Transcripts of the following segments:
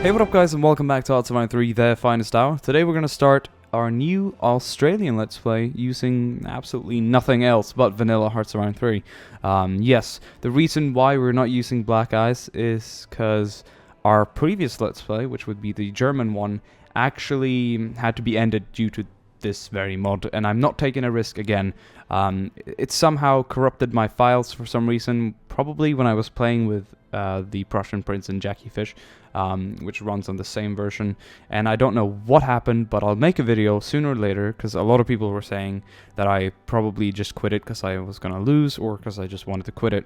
Hey, what up guys, and welcome back to Hearts of Iron 3, their finest hour. Today we're going to start our new Australian Let's Play using absolutely nothing else but vanilla Hearts of Iron 3. Yes, the reason why we're not using Black Eyes is because our previous Let's Play, which would be the German one, actually had to be ended due to this very mod, and I'm not taking a risk again. It somehow corrupted my files for some reason, probably when I was playing with the Prussian Prince and Jackie Fish, which runs on the same version, and I don't know what happened, but I'll make a video sooner or later, because a lot of people were saying that I probably just quit it because I was gonna lose, or because I just wanted to quit it.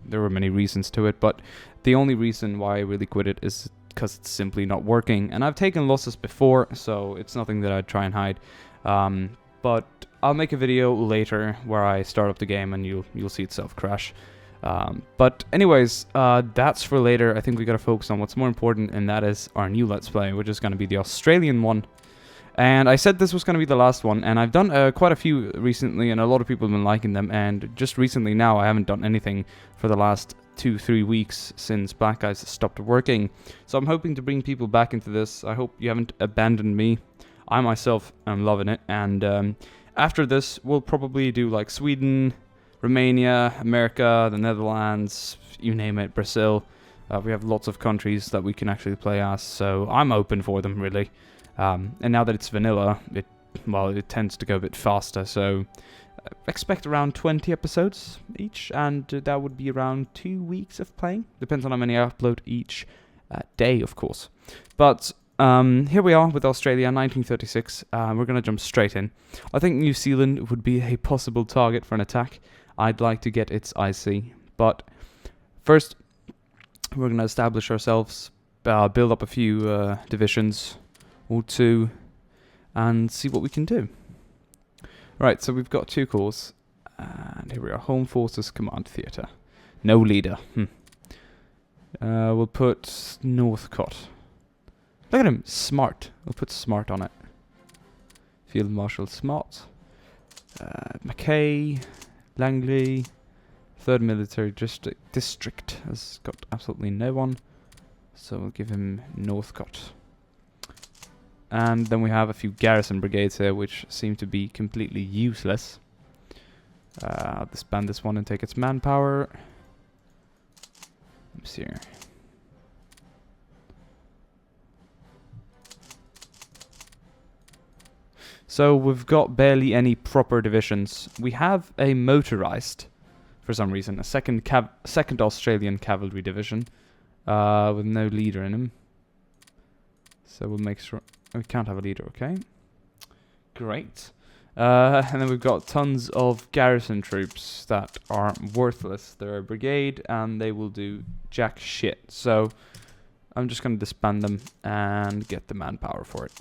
There were many reasons to it, but the only reason why I really quit it is because it's simply not working, and I've taken losses before, so it's nothing that I'd try and hide. But I'll make a video later where I start up the game and you'll see itself crash. But anyways, that's for later. I think we gotta focus on what's more important, and that is our new Let's Play, which is gonna be the Australian one. And I said this was gonna be the last one, and I've done quite a few recently, and a lot of people have been liking them, and just recently now I haven't done anything for the last 2-3 weeks since Black Eyes stopped working. So I'm hoping to bring people back into this. I hope you haven't abandoned me. I myself am loving it, and after this we'll probably do like Sweden, Romania, America, the Netherlands, you name it, Brazil. We have lots of countries that we can actually play as, so I'm open for them really. And now that it's vanilla, it tends to go a bit faster, so expect around 20 episodes each, and that would be around 2 weeks of playing. Depends on how many I upload each day, of course. But here we are with Australia, 1936. We're going to jump straight in. I think New Zealand would be a possible target for an attack. I'd like to get its IC. But first, we're going to establish ourselves, build up a few divisions or two, and see what we can do. Right, so we've got 2 cores. And here we are, Home Forces Command Theatre. No leader. We'll put Northcott. Look at him, smart. We'll put smart on it. Field Marshal Smart. Mackay, Langley, 3rd Military District has got absolutely no one, so we'll give him Northcott. And then we have a few garrison brigades here, which seem to be completely useless. I'll disband this one and take its manpower. Let's see here. So we've got barely any proper divisions. We have a motorized, for some reason, a second Australian cavalry division with no leader in him. So we'll make sure we can't have a leader. Okay, great. And then we've got tons of garrison troops that are worthless. They're a brigade and they will do jack shit. So I'm just gonna disband them and get the manpower for it.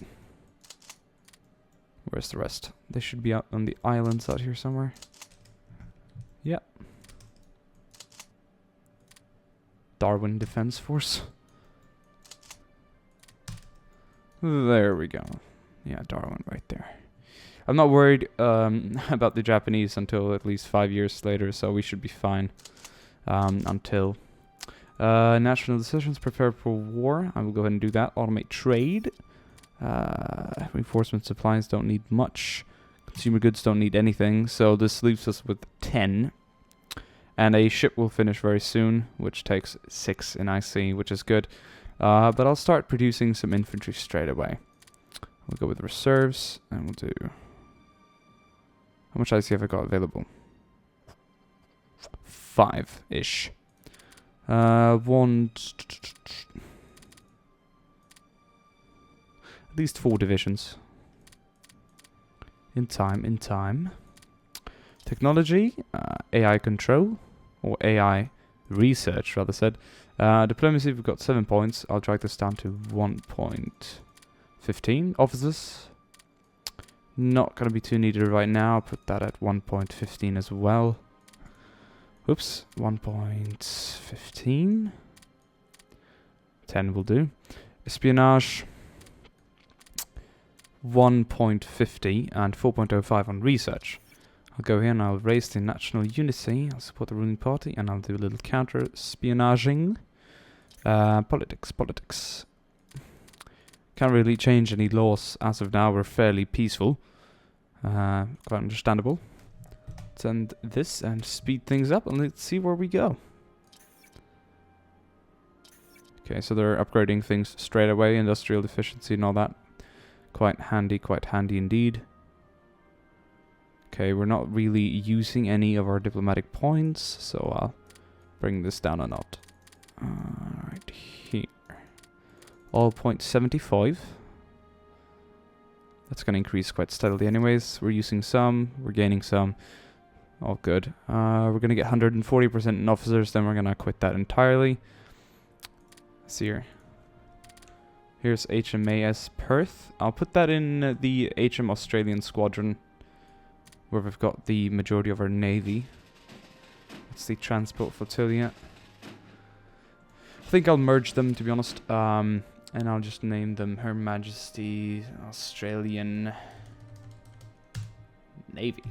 Where's the rest? They should be out on the islands out here somewhere. Yep. Darwin Defense Force. There we go. Yeah, Darwin right there. I'm not worried about the Japanese until at least 5 years later, so we should be fine until. National decisions, prepare for war. I will go ahead and do that. Automate trade. Reinforcement supplies don't need much. Consumer goods don't need anything, so this leaves us with 10. And a ship will finish very soon, which takes 6 in IC, which is good. But I'll start producing some infantry straight away. We'll go with reserves, and we'll do... How much IC have I got available? 5-ish. At least 4 divisions. In time. Technology, AI control, or AI research, rather said. Diplomacy, we've got 7 points. I'll drag this down to 1.15. Officers, not going to be too needed right now. I'll put that at 1.15 as well. Oops, 1.15. 10 will do. Espionage, 1.50 and 4.05 on research. I'll go here and I'll raise the national unity, I'll support the ruling party, and I'll do a little counter-espionaging. Politics. Can't really change any laws as of now. We're fairly peaceful. Quite understandable. Let's end this and speed things up, and let's see where we go. Okay, so they're upgrading things straight away, industrial efficiency and all that. Quite handy indeed. Okay, we're not really using any of our diplomatic points, so I'll bring this down a knot. Right here. All 0.75. That's going to increase quite steadily anyways. We're using some, we're gaining some. All good. We're going to get 140% in officers, then we're going to quit that entirely. Let's see here. Here's HMAS Perth. I'll put that in the HM Australian Squadron, where we've got the majority of our navy. It's the transport flotilla. I think I'll merge them, to be honest. And I'll just name them Her Majesty Australian Navy.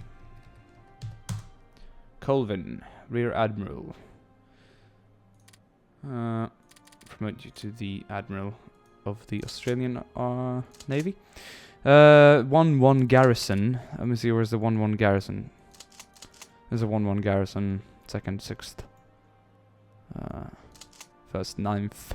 Colvin, Rear Admiral. Promote you to the Admiral of the Australian Navy. 1-1 garrison. Let me see, where's the 1-1 garrison? There's a 1-1 garrison. 2nd, 6th. 1st, 9th.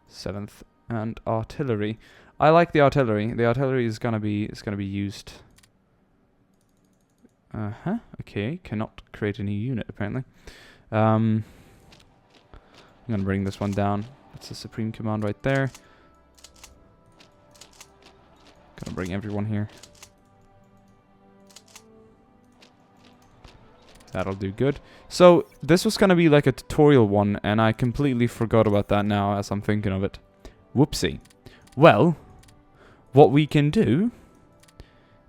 7th. And artillery. I like the artillery. The artillery is gonna be used. Okay, cannot create a new unit apparently. I'm gonna bring this one down. That's the Supreme Command right there. Gonna bring everyone here. That'll do good. So, this was gonna be like a tutorial one, and I completely forgot about that now as I'm thinking of it. Whoopsie. Well, what we can do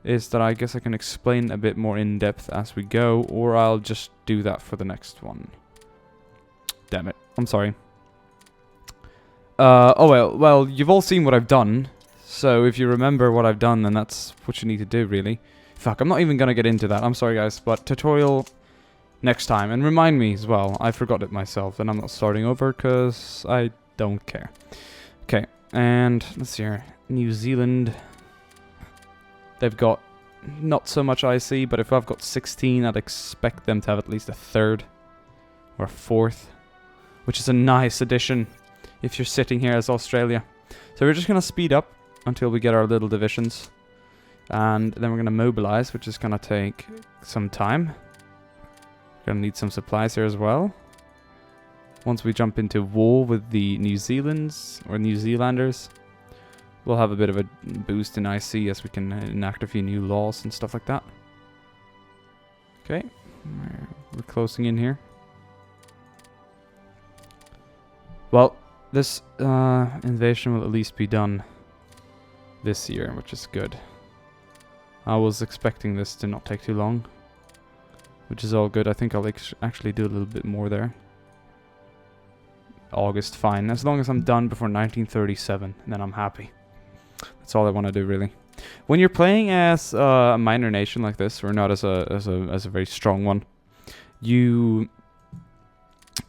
is that I guess I can explain a bit more in depth as we go, or I'll just do that for the next one. Damn it. I'm sorry. Oh well, you've all seen what I've done, so if you remember what I've done, then that's what you need to do, really. Fuck, I'm not even gonna get into that. I'm sorry, guys, but tutorial next time. And remind me as well. I forgot it myself, and I'm not starting over because I don't care. Okay, and let's see here. New Zealand. They've got not so much IC, but if I've got 16, I'd expect them to have at least a 3rd or a 4th, which is a nice addition if you're sitting here as Australia. So we're just going to speed up until we get our little divisions, and then we're going to mobilize, which is going to take some time. We're going to need some supplies here as well. Once we jump into war with the New Zealanders, we'll have a bit of a boost in IC as we can enact a few new laws and stuff like that. Okay, we're closing in here. Well, this invasion will at least be done this year, which is good. I was expecting this to not take too long, which is all good. I think I'll actually do a little bit more there. August, fine. As long as I'm done before 1937, then I'm happy. That's all I want to do, really. When you're playing as a minor nation like this, or not as a very strong one, you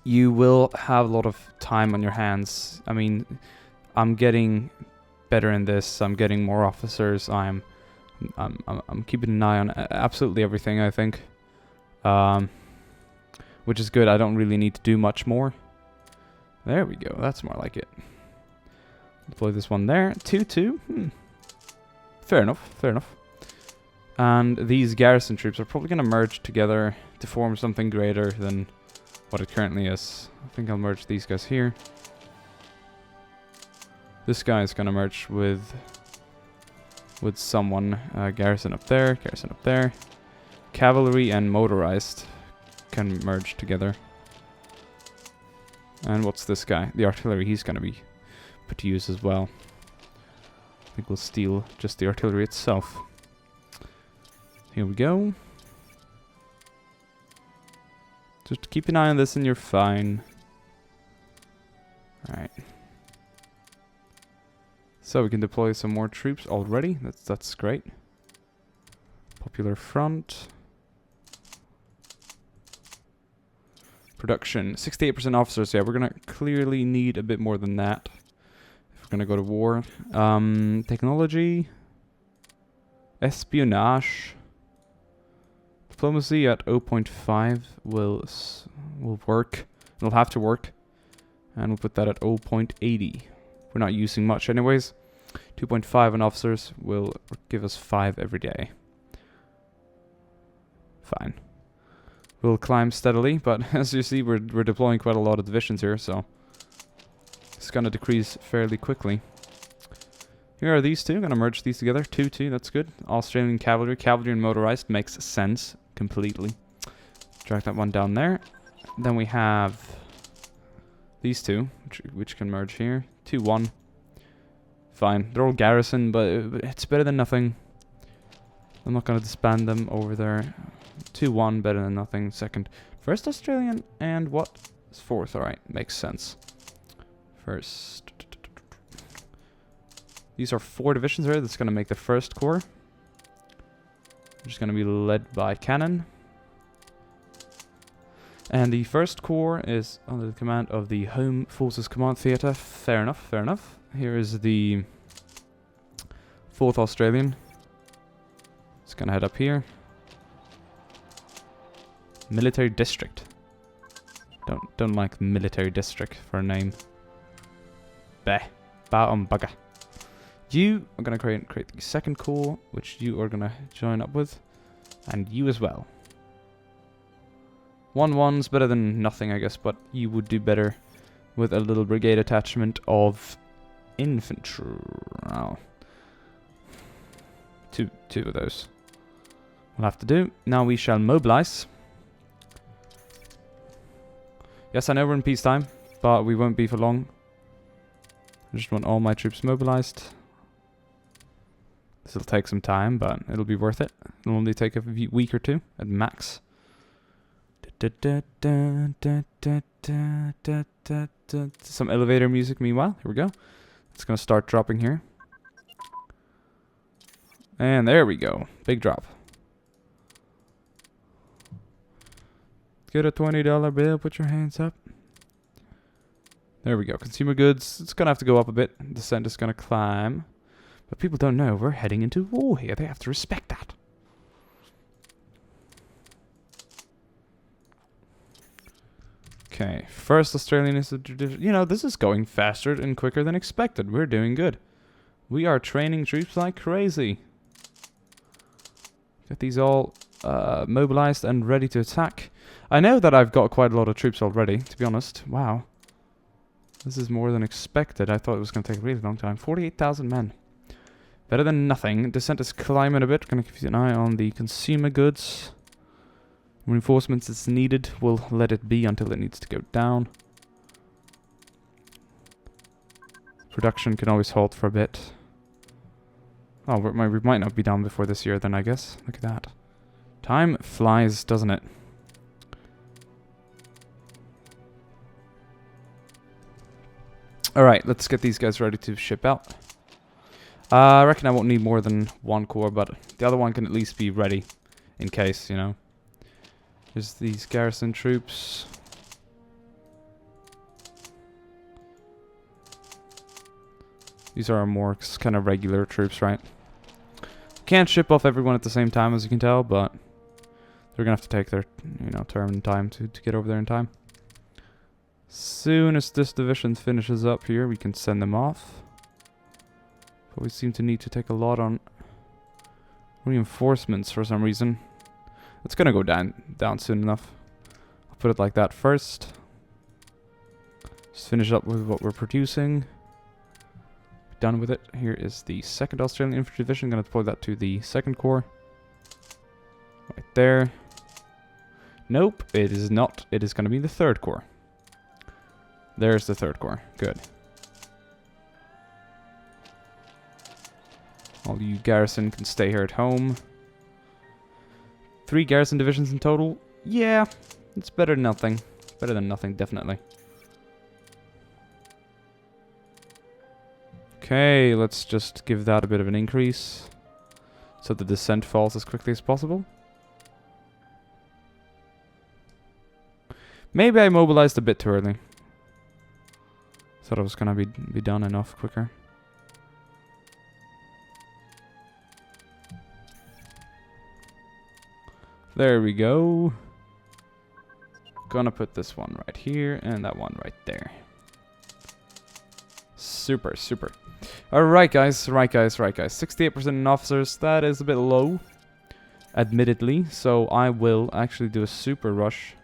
will have a lot of time on your hands. I mean, I'm getting better in this. I'm getting more officers. I'm keeping an eye on absolutely everything, I think, which is good. I don't really need to do much more. There we go. That's more like it. Deploy this one there. 2-2. Fair enough. Fair enough. And these garrison troops are probably going to merge together to form something greater than what it currently is. I think I'll merge these guys here. This guy is going to merge with someone. Garrison up there. Garrison up there. Cavalry and motorized can merge together. And what's this guy? The artillery. He's going to be put to use as well. I think we'll steal just the artillery itself. Here we go. Just keep an eye on this and you're fine. Alright. So we can deploy some more troops already. That's great. Popular Front. Production, 68% officers. Yeah, we're gonna clearly need a bit more than that if we're gonna go to war. Technology, espionage, diplomacy at 0.5 will work. It'll have to work, and we'll put that at 0.80. We're not using much anyways. 2.5 on officers will give us 5 every day. Fine. We'll climb steadily, but as you see, we're deploying quite a lot of divisions here, so it's gonna decrease fairly quickly. Here are these two. Gonna merge these together. 2-2. That's good. Australian cavalry, cavalry and motorized makes sense completely. Drag that one down there. Then we have these two, which can merge here. 2-1. Fine. They're all garrison, but it's better than nothing. I'm not gonna disband them over there. 2-1, better than nothing. Second. First Australian, and what? It's fourth. Alright, makes sense. First. These are 4 divisions here. That's going to make the first corps. Which is going to be led by cannon. And the first corps is under the command of the Home Forces Command Theatre. Fair enough, fair enough. Here is the 4th Australian. It's going to head up here. Military District. Don't like military district for a name. Bah. Bugger. You are going to create the second corps, which you are going to join up with. And you as well. 1-1's better than nothing, I guess, but you would do better with a little brigade attachment of infantry. Oh. Two of those. We'll have to do. Now we shall mobilize. Yes, I know we're in peacetime, but we won't be for long. I just want all my troops mobilized. This will take some time, but it'll be worth it. It'll only take a week or two at max. Some elevator music meanwhile. Here we go. It's going to start dropping here. And there we go. Big drop. Get a $20 bill. Put your hands up. There we go. Consumer goods. It's going to have to go up a bit. Descent is going to climb. But people don't know. We're heading into war here. They have to respect that. Okay. First Australian is the tradition. You know, this is going faster and quicker than expected. We're doing good. We are training troops like crazy. Get these all mobilized and ready to attack. I know that I've got quite a lot of troops already, to be honest. Wow. This is more than expected. I thought it was going to take a really long time. 48,000 men. Better than nothing. Descent is climbing a bit. Going to keep an eye on the consumer goods. Reinforcements is needed. We'll let it be until it needs to go down. Production can always halt for a bit. Oh, we might not be down before this year then, I guess. Look at that. Time flies, doesn't it? Alright, let's get these guys ready to ship out. I reckon I won't need more than one corps, but the other one can at least be ready in case, you know. There's these garrison troops. These are our more kind of regular troops, right? Can't ship off everyone at the same time, as you can tell, but they're gonna have to take their, you know, turn and time to get over there in time. Soon as this division finishes up here, we can send them off. But we seem to need to take a lot on reinforcements for some reason. It's gonna go down soon enough. I'll put it like that first. Just finish up with what we're producing. Done with it. Here is the 2nd Australian Infantry Division. Gonna deploy that to the 2nd Corps. Right there. Nope, it is not. It is gonna be the 3rd Corps. There's the 3rd Corps. Good. All you garrison can stay here at home. 3 garrison divisions in total. Yeah, it's better than nothing. Better than nothing, definitely. Okay, let's just give that a bit of an increase. So the descent falls as quickly as possible. Maybe I mobilized a bit too early. Thought it was gonna be done enough quicker. There we go. Gonna put this one right here and that one right there. Super, super. Alright guys, right guys. 68% in officers, that is a bit low, admittedly. So I will actually do a super rush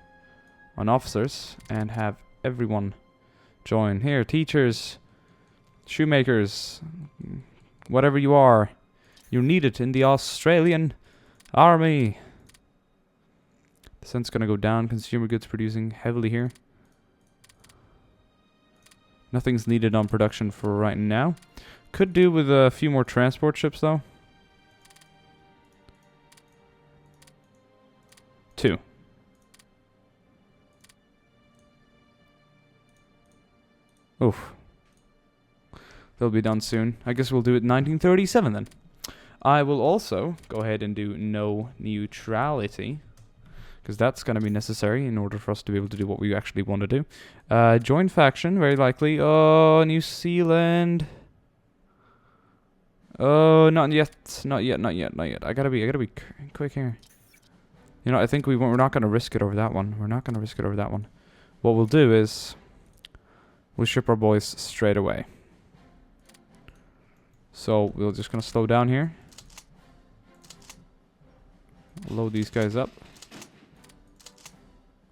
on officers and have everyone join. Here, teachers, shoemakers, whatever you are, you're needed in the Australian army. The sun's gonna go down. Consumer goods producing heavily here. Nothing's needed on production for right now. Could do with a few more transport ships though. 2. Oof. They'll be done soon. I guess we'll do it 1937 then. I will also go ahead and do no neutrality, because that's going to be necessary in order for us to be able to do what we actually want to do. Join faction, very likely. Oh, New Zealand. Oh, not yet. Not yet. I gotta be quick here. You know, I think we're not going to risk it over that one. What we'll do is we'll ship our boys straight away. So we're just going to slow down here. Load these guys up.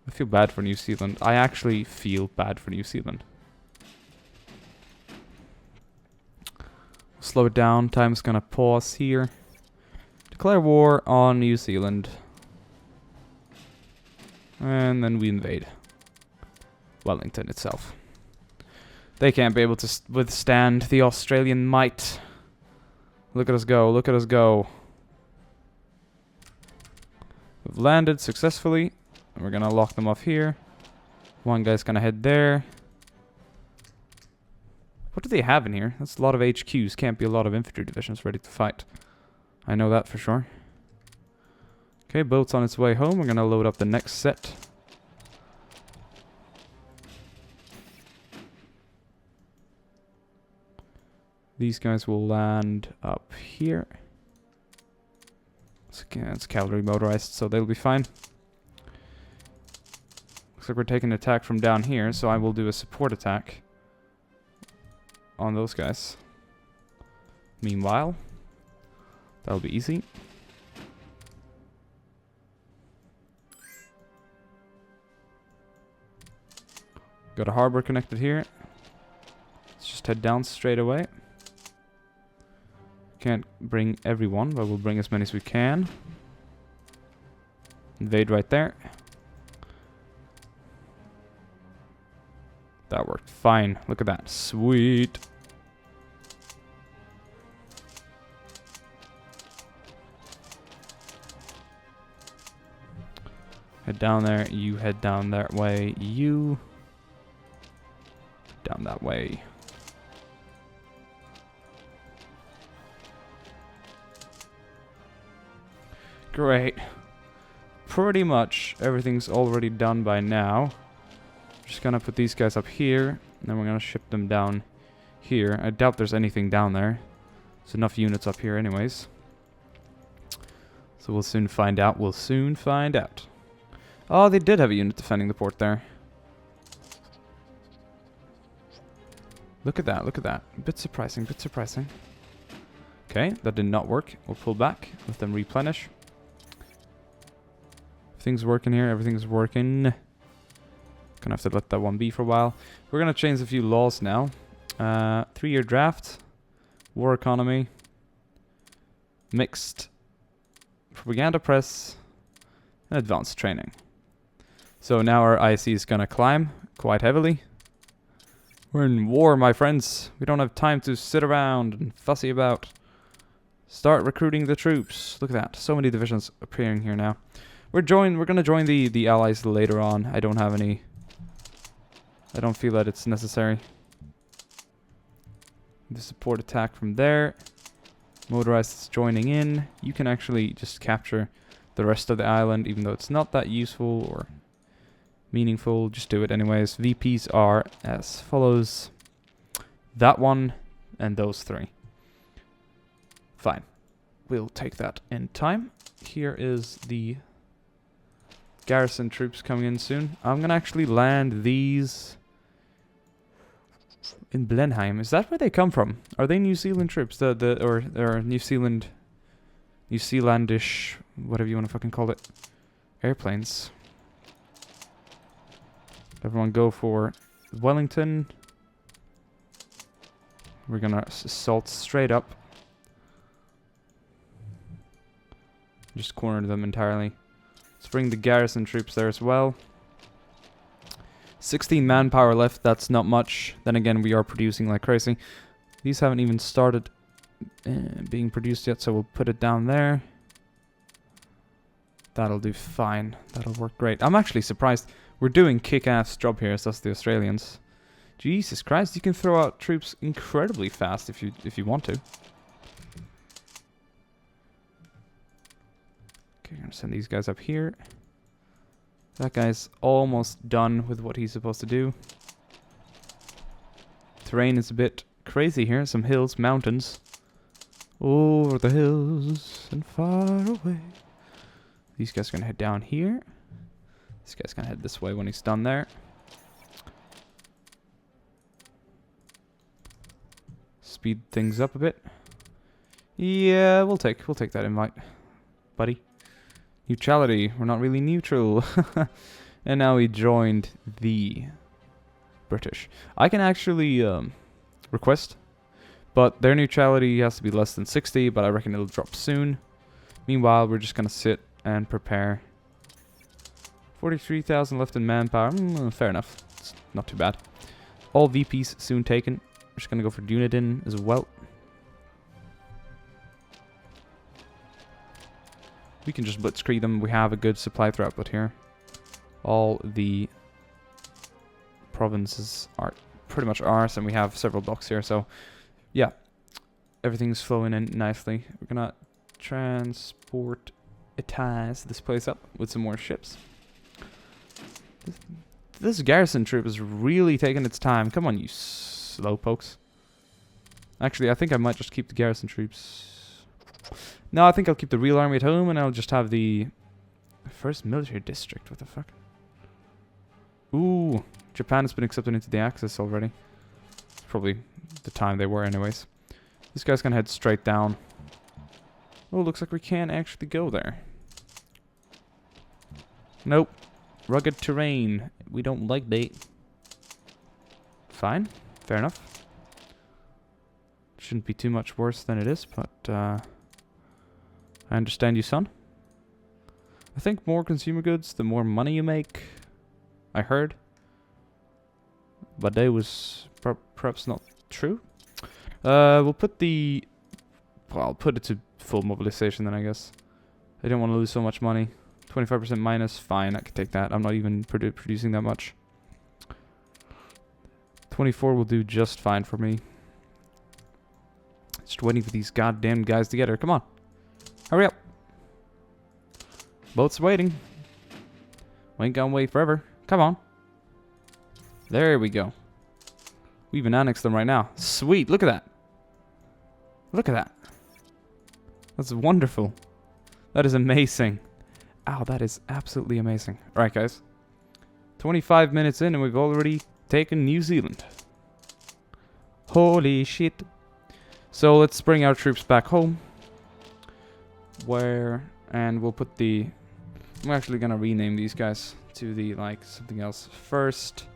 I feel bad for New Zealand. I actually feel bad for New Zealand. Slow it down. Time's gonna pause here. Declare war on New Zealand. And then we invade Wellington itself. They can't be able to withstand the Australian might. Look at us go. Look at us go. We've landed successfully. We're gonna lock them off here. One guy's gonna head there. What do they have in here? That's a lot of HQs. Can't be a lot of infantry divisions ready to fight. I know that for sure. Okay, boat's on its way home. We're gonna load up the next set. These guys will land up here. It's cavalry motorized, so they'll be fine. Looks like we're taking an attack from down here, so I will do a support attack on those guys. Meanwhile, that'll be easy. Got a harbor connected here. Let's just head down straight away. Can't bring everyone, but we'll bring as many as we can. Invade right there. That worked fine. Look at that. Sweet. Head down there. You head down that way. You down that way. Great. Pretty much everything's already done by now. Just gonna put these guys up here, and then we're gonna ship them down here. I doubt there's anything down there. There's enough units up here anyways. So we'll soon find out. Oh, they did have a unit defending the port there. Look at that, A bit surprising, Okay, that did not work. We'll pull back, let them replenish. Everything's working here, everything's working. Gonna have to let that one be for a while. We're gonna change a few laws now. 3-year draft, war economy, mixed, propaganda press, and advanced training. So now our IC is gonna climb quite heavily. We're in war, my friends. We don't have time to sit around and fussy about. Start recruiting the troops. Look at that, so many divisions appearing here now. We're gonna join the allies later on. I don't feel that it's necessary. The support attack from there. Motorized is joining in. You can actually just capture the rest of the island, even though it's not that useful, or meaningful. Just do it anyways. VPs are as follows. That one and those 3. Fine. We'll take that in time. Here is the garrison troops coming in soon. I'm gonna actually land these in Blenheim. Is that where they come from? Are they New Zealand troops? Or New Zealandish, whatever you want to fucking call it, airplanes. Everyone go for Wellington. We're gonna assault straight up. Just corner them entirely. Let's bring the garrison troops there as well. 16 manpower left, that's not much. Then again, we are producing like crazy. These haven't even started being produced yet, so we'll put it down there. That'll do fine. That'll work great. I'm actually surprised. We're doing kick-ass job here, so that's the Australians. Jesus Christ, you can throw out troops incredibly fast if you want to. Okay, I'm gonna send these guys up here. That guy's almost done with what he's supposed to do. Terrain is a bit crazy here. Some hills, mountains. Over the hills and far away. These guys are gonna head down here. This guy's gonna head this way when he's done there. Speed things up a bit. Yeah, we'll take that invite, buddy. Neutrality. We're not really neutral. And now we joined the British. I can actually request, but their neutrality has to be less than 60, but I reckon it'll drop soon. Meanwhile, we're just going to sit and prepare. 43,000 left in manpower. Fair enough. It's not too bad. All VPs soon taken. We're just going to go for Dunedin as well. We can just blitzkrieg them. We have a good supply throughput here. All the provinces are pretty much ours, and we have several docks here. So, yeah, everything's flowing in nicely. We're gonna transportize this place up with some more ships. This garrison troop is really taking its time. Come on, you slowpokes. Actually, I think I might just keep the garrison troops. No, I think I'll keep the real army at home, and I'll just have the first military district. What the fuck? Ooh, Japan has been accepted into the Axis already. It's probably the time they were anyways. This guy's gonna head straight down. Oh, looks like we can't actually go there. Nope. Rugged terrain. We don't like that. Fine. Fair enough. Shouldn't be too much worse than it is, but I understand you, son. I think more consumer goods, the more money you make. I heard. But that was perhaps not true. We'll put the... Well, I'll put it to full mobilization then, I guess. I don't want to lose so much money. 25% minus, fine, I can take that. I'm not even producing that much. 24 will do just fine for me. Just waiting for these goddamn guys to get here. Come on. Hurry up. Boat's waiting. We ain't gonna wait forever. Come on. There we go. We even annexed them right now. Sweet, look at that. Look at that. That's wonderful. That is amazing. Ow, that is absolutely amazing. Alright, guys. 25 minutes in and we've already taken New Zealand. Holy shit. So let's bring our troops back home. And we'll put the... I'm actually gonna rename these guys to the, like, something else. First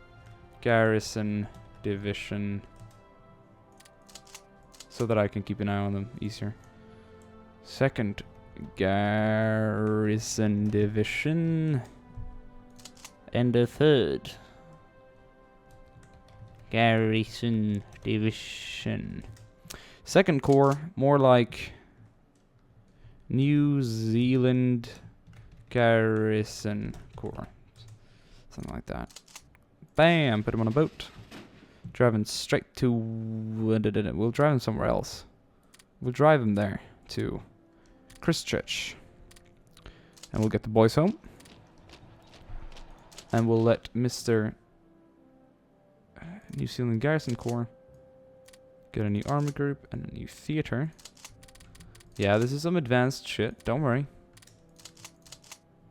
Garrison Division. So that I can keep an eye on them easier. Second Garrison Division. And the third Garrison Division. Second Corps, more like New Zealand Garrison Corps. Something like that. Bam! Put him on a boat. Driving straight to... We'll drive him somewhere else. We'll drive him there to Christchurch. And we'll get the boys home. And we'll let Mr. New Zealand Garrison Corps get a new army group and a new theater. Yeah, this is some advanced shit. Don't worry.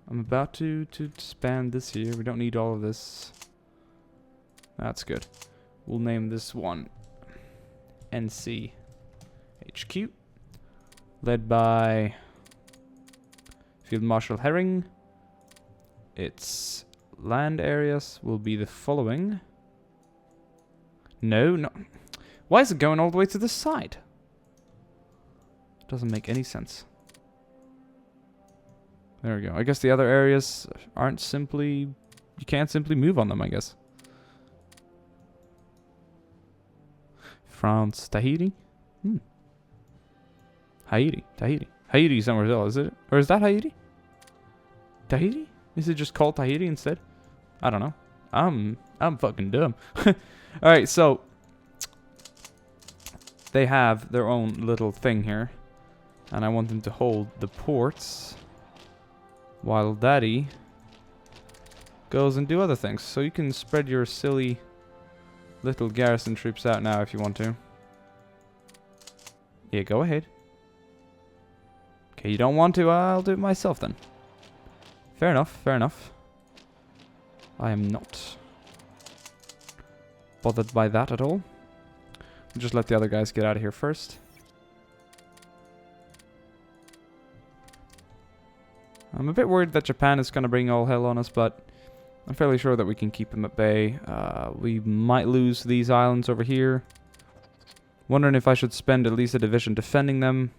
I'm about to expand this here. We don't need all of this. That's good. We'll name this one NC HQ. Led by Field Marshal Herring. Its land areas will be the following. No. Why is it going all the way to the side? Doesn't make any sense. There we go. I guess the other areas aren't simply... You can't simply move on them, I guess. France, Tahiti? Haiti. Haiti somewhere else, is it? Or is that Haiti? Tahiti? Is it just called Tahiti instead? I don't know. I'm fucking dumb. Alright, so... They have their own little thing here. And I want them to hold the ports. While Daddy goes and do other things. So you can spread your silly little garrison troops out now if you want to. Yeah, go ahead. Okay, you don't want to, I'll do it myself then. Fair enough, fair enough. I am not bothered by that at all. We'll just let the other guys get out of here first. I'm a bit worried that Japan is going to bring all hell on us, but I'm fairly sure that we can keep them at bay. We might lose these islands over here. Wondering if I should spend at least a division defending them.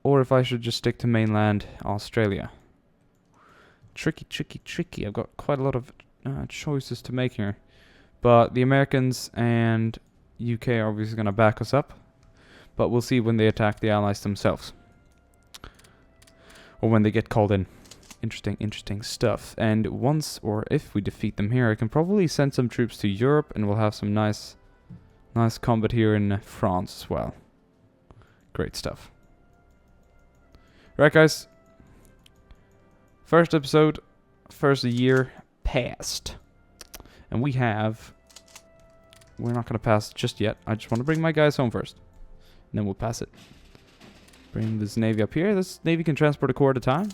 Or if I should just stick to mainland Australia. Tricky, tricky, tricky. I've got quite a lot of choices to make here. But the Americans and UK are obviously going to back us up. But we'll see when they attack the Allies themselves. Or when they get called in. Interesting, interesting stuff. And once, or if we defeat them here, I can probably send some troops to Europe. And we'll have some nice combat here in France as well. Great stuff. Right, guys. First episode, first year passed. And we have... We're not going to pass just yet. I just want to bring my guys home first. And then we'll pass it. Bring this navy up here. This navy can transport a corps at a time.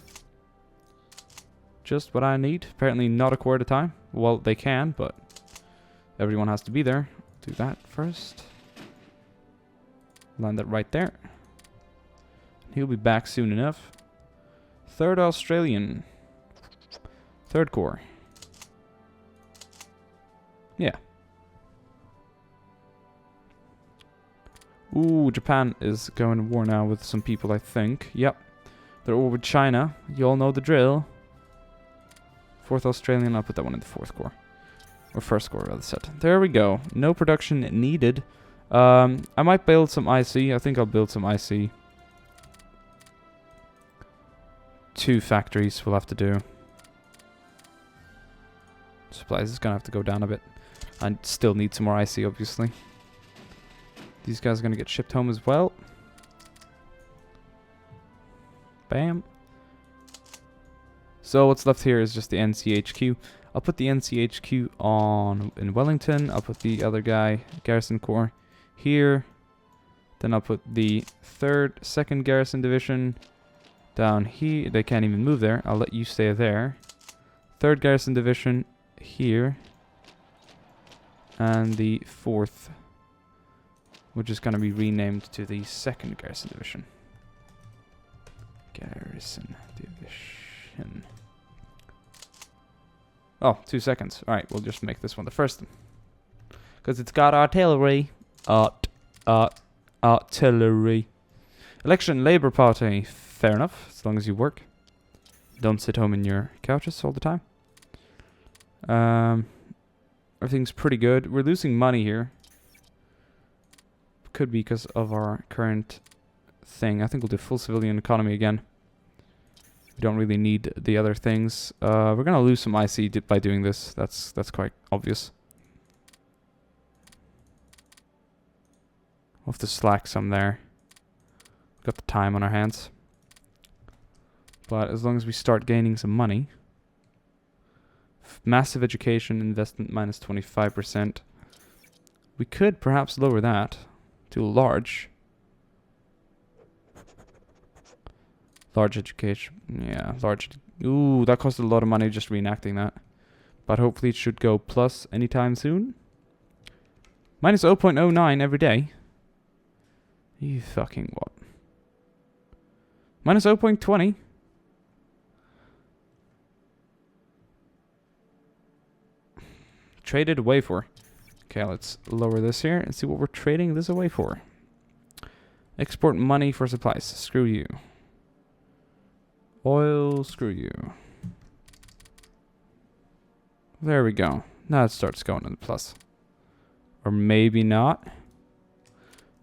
Just what I need. Apparently not a corps at a time. Well, they can, but everyone has to be there. Do that first. Land that right there. He'll be back soon enough. 3rd Australian. 3rd Corps. Yeah. Ooh, Japan is going to war now with some people, I think. Yep. They're over with China. You all know the drill. 4th Australian, I'll put that one in the 4th Corps. Or 1st Corps, rather said. There we go. No production needed. I might build some IC. I think I'll build some IC. 2 factories we'll have to do. Supplies is going to have to go down a bit. I still need some more IC, obviously. These guys are going to get shipped home as well. Bam. So what's left here is just the NCHQ. I'll put the NCHQ on in Wellington. I'll put the other guy, Garrison Corps, here. Then I'll put the 2nd Garrison Division down here. They can't even move there. I'll let you stay there. 3rd Garrison Division here. And the 4th, which is going to be renamed to the 2nd Garrison Division. Garrison Division. Oh, 2 seconds. Alright, we'll just make this one the first. Because it's got artillery. Artillery. Election Labour Party. Fair enough, as long as you work. Don't sit home in your couches all the time. Everything's pretty good. We're losing money here. Could be because of our current thing. I think we'll do full civilian economy again. We don't really need the other things. We're gonna lose some IC by doing this. That's quite obvious. We'll have to slack some there. We've got the time on our hands. But as long as we start gaining some money, Massive education investment minus 25%. We could perhaps lower that to large. Large education. Yeah, large. Ooh, that cost a lot of money just reenacting that. But hopefully it should go plus anytime soon. Minus 0.09 every day. You fucking what? Minus 0.20. Traded away for. Okay, let's lower this here and see what we're trading this away for. Export money for supplies. Screw you. Oil, screw you. There we go. Now it starts going to the plus. Or maybe not.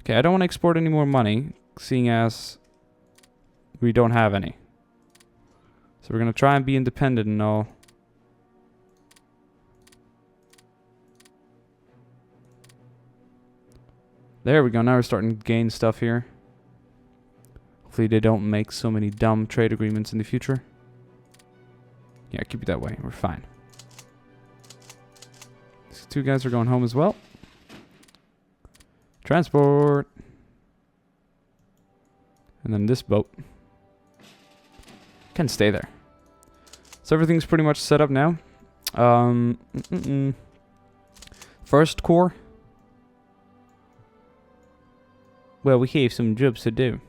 Okay, I don't want to export any more money, seeing as we don't have any. So we're going to try and be independent and all. There we go. Now we're starting to gain stuff here. Hopefully they don't make so many dumb trade agreements in the future. Yeah, keep it that way. We're fine. These two guys are going home as well. Transport. And then this boat can stay there. So everything's pretty much set up now. First core. Well, we have some jobs to do.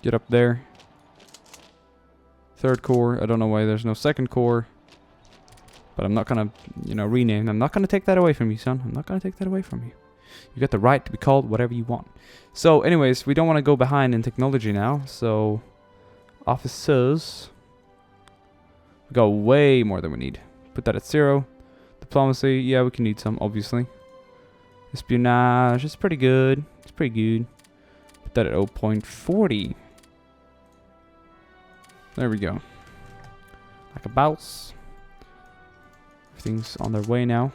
Get up there. Third core. I don't know why there's no second core. But I'm not gonna, rename. I'm not gonna take that away from you, son. I'm not gonna take that away from you. You got the right to be called whatever you want. So, anyways, we don't want to go behind in technology now. So, officers. We got way more than we need. Put that at 0. Diplomacy, yeah, we can need some, obviously. Espionage, it's pretty good. It's pretty good. Put that at 0.40. There we go. Like a bounce. Everything's on their way now.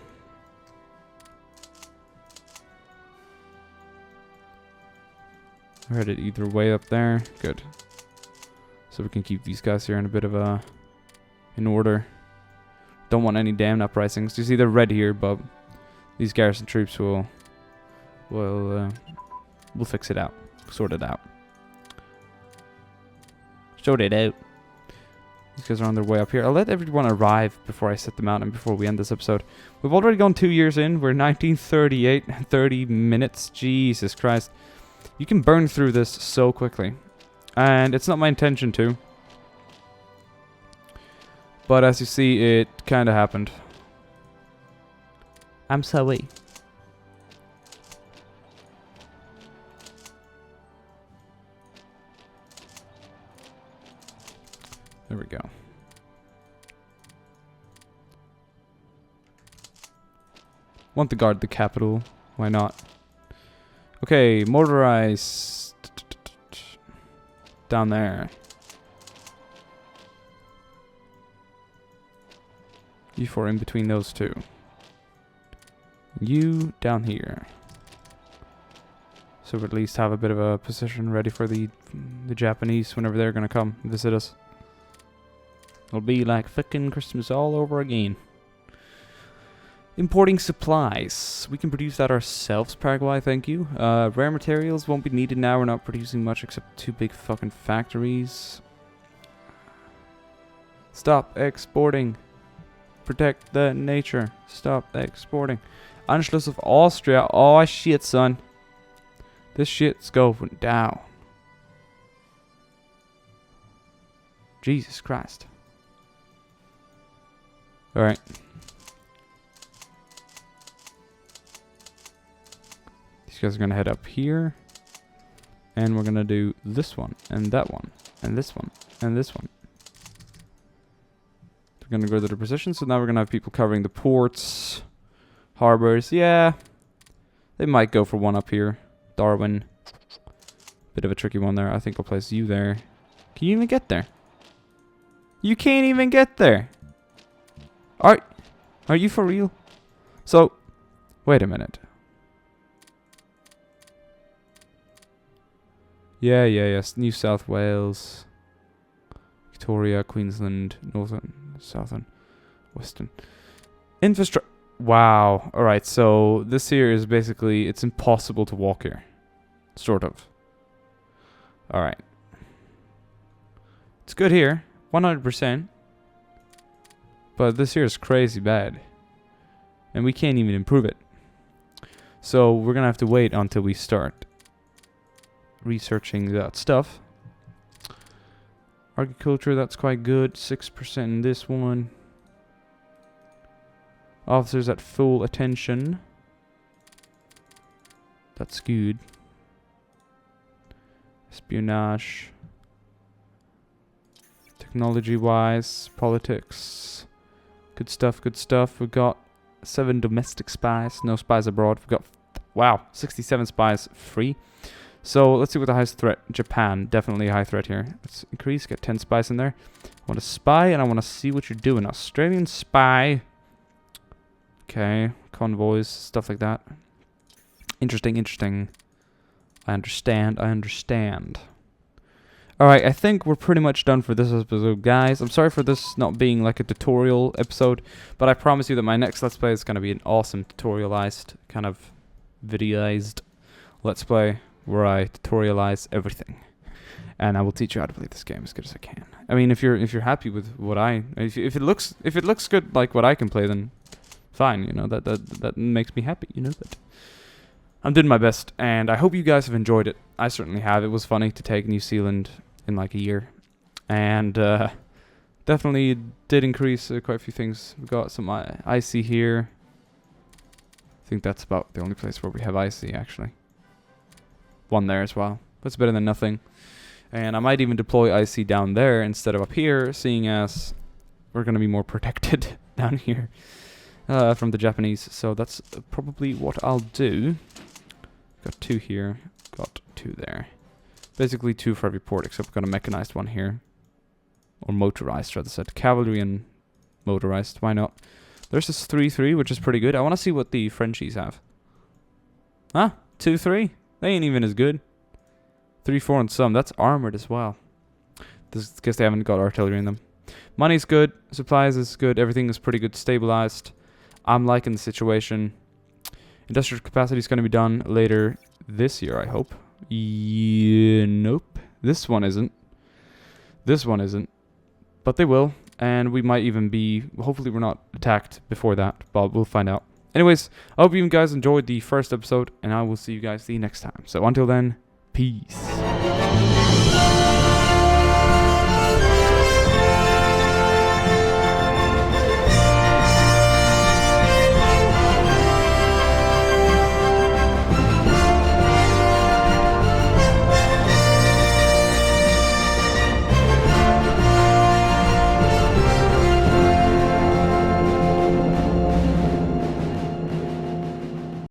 I heard it either way up there. Good. So we can keep these guys here in a bit of a... in order. Don't want any damn uprisings. You see, they're red here, but these garrison troops will fix it out, sort it out. Sort it out. These guys are on their way up here. I'll let everyone arrive before I set them out and before we end this episode. We've already gone 2 years in. We're 1938, 30 minutes. Jesus Christ. You can burn through this so quickly. And it's not my intention to. But as you see, it kind of happened. I'm sorry. There we go. Want to guard the capital. Why not? Okay, motorized. Down there. You 4 in between those two. You down here. So we at least have a bit of a position ready for the Japanese whenever they're gonna come visit us. It'll be like fucking Christmas all over again. Importing supplies. We can produce that ourselves, Paraguay, thank you. Rare materials won't be needed now. We're not producing much except 2 big fucking factories. Stop exporting. Protect the nature. Stop exporting. Anschluss of Austria. Oh shit, son. This shit's going down. Jesus Christ. Alright. These guys are gonna head up here. And we're gonna do this one, and that one, and this one, and this one. We're gonna go to the position, so now we're gonna have people covering the ports, harbors. Yeah, they might go for one up here. Darwin, bit of a tricky one there. I think I'll place you there. Can you even get there? You can't even get there. Are you for real? So, wait a minute. Yeah, yes, New South Wales. Victoria, Queensland, Northern, Southern, Western. Infrastructure. Wow. Alright, so this here is basically, it's impossible to walk here. Sort of. Alright. It's good here. 100%. But this here is crazy bad. And we can't even improve it. So we're gonna have to wait until we start researching that stuff. Agriculture, that's quite good. 6% in this one. Officers at full attention. That's good. Espionage. Technology-wise, politics. Good stuff, good stuff. We've got 7 domestic spies. No spies abroad. We've got, wow, 67 spies free. So let's see what the highest threat. Japan, definitely a high threat here. Let's increase, get 10 spies in there. I want to spy and I want to see what you're doing. Australian spy. Okay, convoys, stuff like that. Interesting, interesting. I understand, I understand. Alright, I think we're pretty much done for this episode, guys. I'm sorry for this not being like a tutorial episode, but I promise you that my next Let's Play is going to be an awesome tutorialized, kind of videoized Let's Play, where I tutorialize everything. And I will teach you how to play this game as good as I can. I mean, if you're happy with what if it looks good like what I can play, then fine, you know, that makes me happy, you know, that I'm doing my best, and I hope you guys have enjoyed it. I certainly have. It was funny to take New Zealand in like a year, and definitely did increase quite a few things. We got some IC here. I think that's about the only place where we have IC, actually. One there as well. That's better than nothing. And I might even deploy IC down there instead of up here, seeing as we're going to be more protected down here from the Japanese. So that's probably what I'll do. Got 2 here. Got 2 there. Basically 2 for every port, except we've got a mechanized one here. Or motorized, rather said. Cavalry and motorized. Why not? There's this 3-3, which is pretty good. I want to see what the Frenchies have. Huh? 2-3? They ain't even as good. 3-4 and some. That's armored as well. This guess they haven't got artillery in them. Money's good. Supplies is good. Everything is pretty good. Stabilized. I'm liking the situation. Industrial capacity is going to be done later this year, I hope. Yeah, nope. This one isn't. This one isn't. But they will. And we might even be... Hopefully we're not attacked before that. But we'll find out. Anyways, I hope you guys enjoyed the first episode. And I will see you guys the next time. So until then, peace.